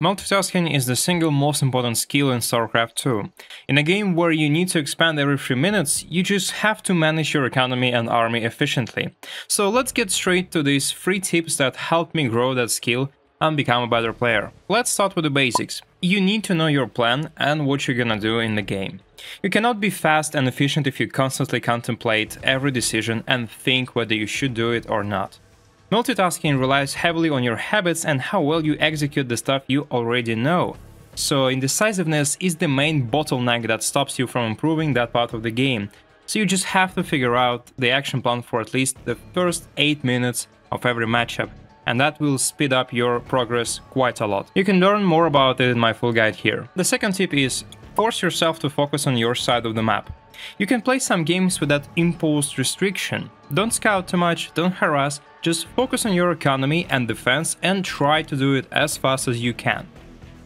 Multitasking is the single most important skill in StarCraft 2. In a game where you need to expand every 3 minutes, you just have to manage your economy and army efficiently. So let's get straight to these 3 tips that helped me grow that skill and become a better player. Let's start with the basics. You need to know your plan and what you're gonna do in the game. You cannot be fast and efficient if you constantly contemplate every decision and think whether you should do it or not. Multitasking relies heavily on your habits and how well you execute the stuff you already know. So indecisiveness is the main bottleneck that stops you from improving that part of the game. So you just have to figure out the action plan for at least the first 8 minutes of every matchup, and that will speed up your progress quite a lot. You can learn more about it in my full guide here. The second tip is force yourself to focus on your side of the map. You can play some games with that imposed restriction. Don't scout too much, don't harass, just focus on your economy and defense and try to do it as fast as you can.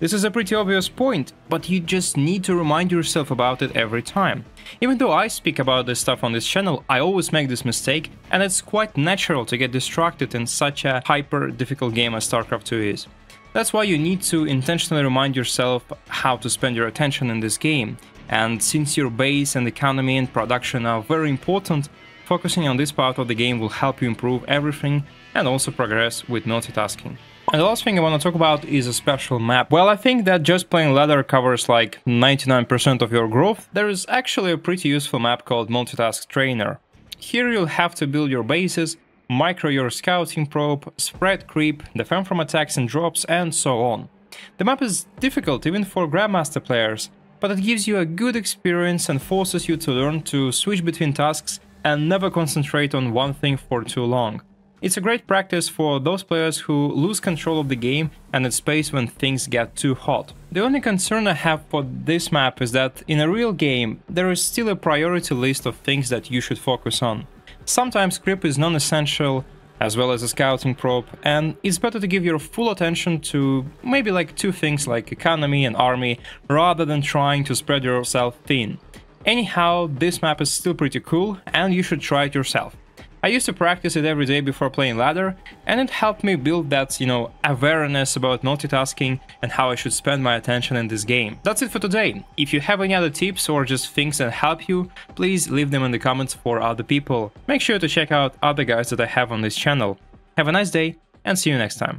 This is a pretty obvious point, but you just need to remind yourself about it every time. Even though I speak about this stuff on this channel, I always make this mistake, and it's quite natural to get distracted in such a hyper difficult game as StarCraft 2 is. That's why you need to intentionally remind yourself how to spend your attention in this game. And since your base and economy and production are very important, focusing on this part of the game will help you improve everything and also progress with multitasking. And the last thing I want to talk about is a special map. Well, I think that just playing ladder covers like 99% of your growth. There is actually a pretty useful map called Multitask Trainer. Here you'll have to build your bases, micro your scouting probe, spread creep, defend from attacks and drops, and so on. The map is difficult even for Grandmaster players, but it gives you a good experience and forces you to learn to switch between tasks and never concentrate on one thing for too long. It's a great practice for those players who lose control of the game and its pace when things get too hot. The only concern I have for this map is that in a real game there is still a priority list of things that you should focus on. Sometimes creep is non-essential, as well as a scouting probe, and it's better to give your full attention to maybe like 2 things like economy and army, rather than trying to spread yourself thin. Anyhow, this map is still pretty cool, and you should try it yourself. I used to practice it every day before playing ladder, and it helped me build that, awareness about multitasking and how I should spend my attention in this game. That's it for today. If you have any other tips or just things that help you, please leave them in the comments for other people. Make sure to check out other guides that I have on this channel. Have a nice day, and see you next time.